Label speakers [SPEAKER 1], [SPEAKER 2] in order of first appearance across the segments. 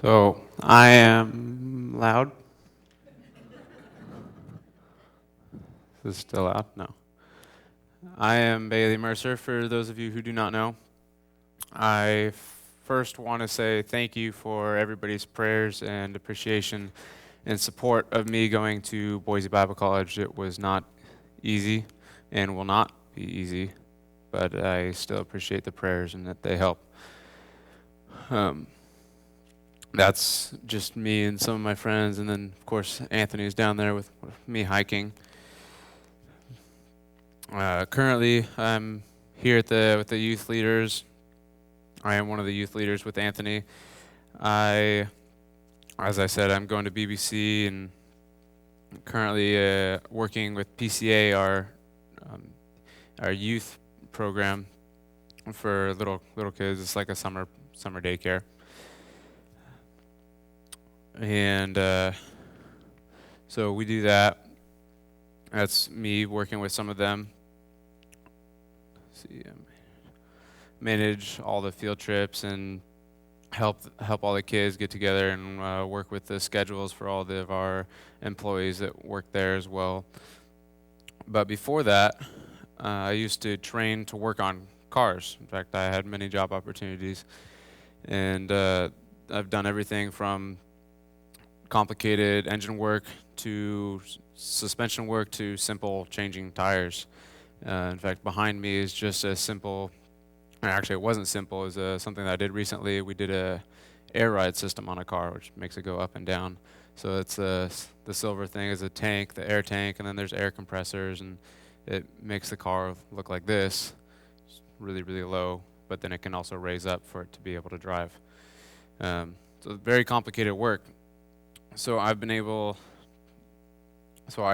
[SPEAKER 1] So I am loud. Is this still loud? No. I am Bailey Mercer. For those of you who do not know, I first want to say thank you for everybody's prayers and appreciation and support of me going to Boise Bible College. It was not easy and will not be easy, but I still appreciate the prayers and that they help. That's just me and some of my friends, and then of course Anthony's down there with me hiking. Currently, I'm here with the youth leaders. I am one of the youth leaders with Anthony. As I said, I'm going to BBC and currently working with PCA, our youth program for little kids. It's like a summer daycare, and so we do that. That's me working with some of them. Manage all the field trips and help all the kids get together and work with the schedules for all of our employees that work there as well. But before that, I used to train to work on cars. In fact, I had many job opportunities, and I've done everything from complicated engine work to suspension work to simple changing tires. In fact, behind me is just a simple, actually it wasn't simple, it was something that I did recently. We did a air ride system on a car, which makes it go up and down. So it's the silver thing is a tank, the air tank, and then there's air compressors, and it makes the car look like this. It's really, really low, but then it can also raise up for it to be able to drive. So very complicated work. So I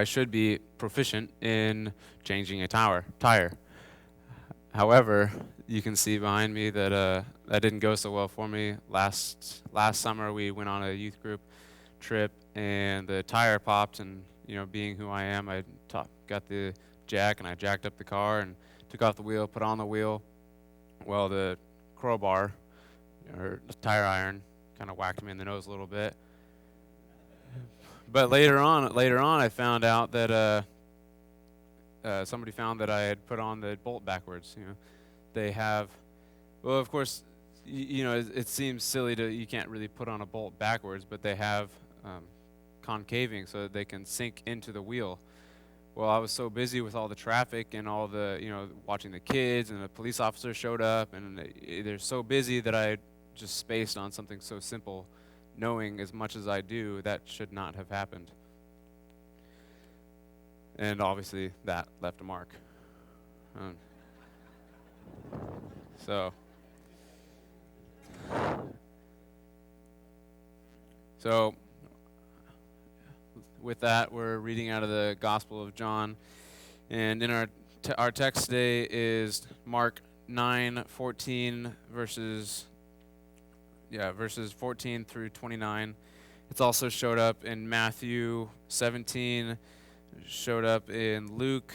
[SPEAKER 1] should be proficient in changing a tire. However, you can see behind me that that didn't go so well for me. Last summer we went on a youth group trip and the tire popped, and being who I am, I got the jack and I jacked up the car and took off the wheel, put on the wheel. Well, the crowbar or the tire iron kind of whacked me in the nose a little bit. But later on, I found out that somebody found that I had put on the bolt backwards. They have, well, of course, it seems silly you can't really put on a bolt backwards, but they have concaving so that they can sink into the wheel. Well, I was so busy with all the traffic and all the, watching the kids, and the police officer showed up, and they're so busy that I just spaced on something so simple. Knowing as much as I do, that should not have happened. And obviously, that left a mark. So, with that, we're reading out of the Gospel of John. And in our text today is Mark 9:14 verses 14 through 29. It's also showed up in Matthew 17, showed up in Luke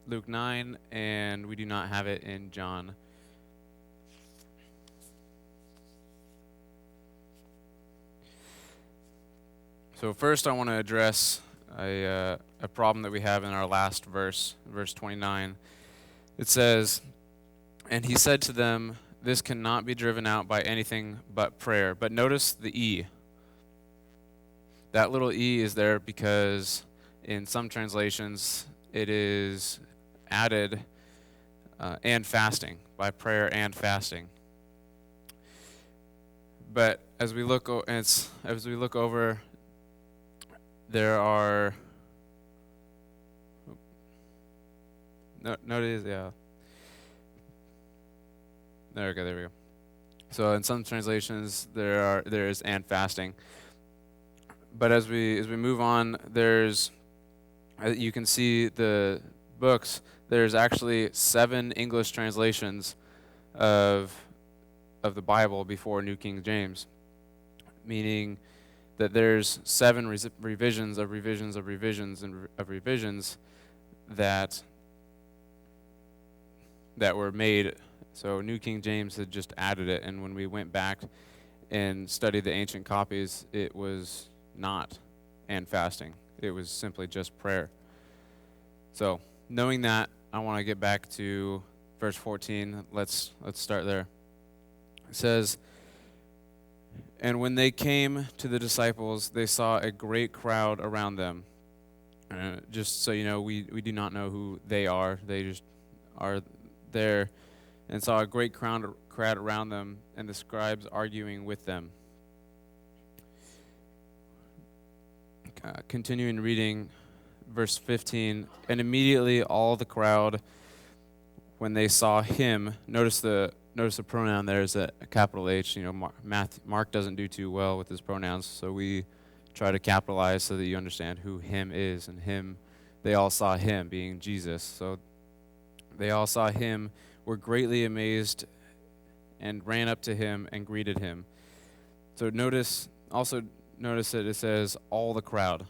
[SPEAKER 1] 9, and we do not have it in John. So first I want to address a problem that we have in our last verse 29. It says, "And he said to them, 'This cannot be driven out by anything but prayer.'" But notice the E. That little E is there because in some translations it is added and fasting, by prayer and fasting. But as we look over, there are notice, yeah. There we go. So in some translations there is and fasting. But as we move on, you can see the books. There's actually 7 English translations of the Bible before New King James, meaning that there's 7 revisions that were made. So New King James had just added it, and when we went back and study the ancient copies, it was not and fasting. It was simply just prayer. So, knowing that, I want to get back to verse 14. Let's start there. It says, "And when they came to the disciples, they saw a great crowd around them." Just so you know, we do not know who they are. They just are there, and saw a great crowd around them, and the scribes arguing with them. Continuing reading, verse 15, "And immediately all the crowd, when they saw him," notice the pronoun there is a capital H. You know, Mark doesn't do too well with his pronouns, so we try to capitalize so that you understand who him is. And him, they all saw him, being Jesus. So they all saw him, were greatly amazed, and ran up to him and greeted him. So notice that it says all the crowd.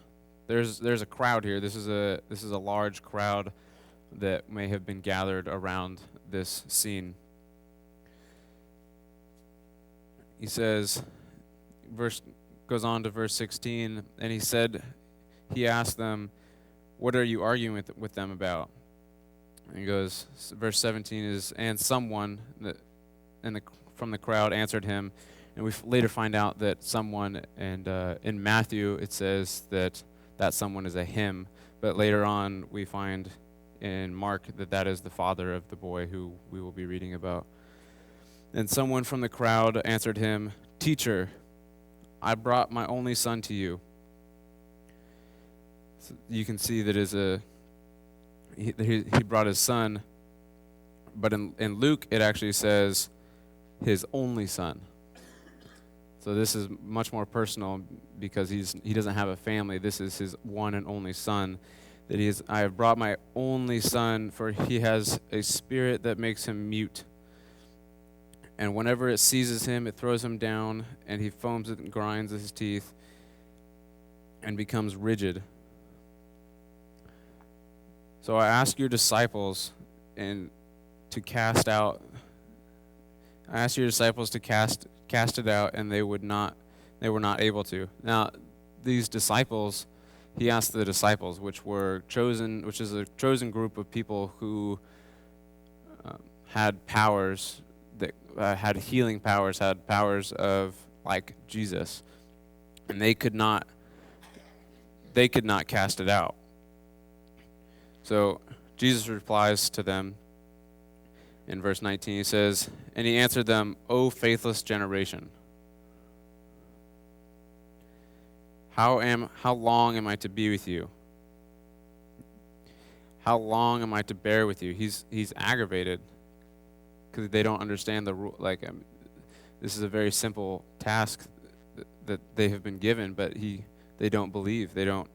[SPEAKER 1] There's a crowd here. This is a large crowd that may have been gathered around this scene. He says, goes on to verse 16, and he asked them, "What are you arguing with them about?" And he goes, verse 17 is, "And someone from the crowd answered him." And we later find out that someone, and in Matthew it says that someone is a him, but later on we find in Mark that is the father of the boy who we will be reading about. "And someone from the crowd answered him, 'Teacher, I brought my only son to you.'" So you can see that he brought his son, but in Luke it actually says his only son. So this is much more personal because he doesn't have a family. This is his one and only son. "I have brought my only son, for he has a spirit that makes him mute. And whenever it seizes him, it throws him down, and he foams and grinds his teeth and becomes rigid. So I asked your disciples to cast it out, and they were not able to." Now, these disciples, he asked the disciples, which is a chosen group of people who had powers that had healing powers, had powers of like Jesus, and they could not cast it out. So Jesus replies to them in verse 19. He says, "And he answered them, 'O faithless generation, how long am I to be with you? How long am I to bear with you?'" He's aggravated because they don't understand the rule. This is a very simple task that they have been given, but they don't believe. They don't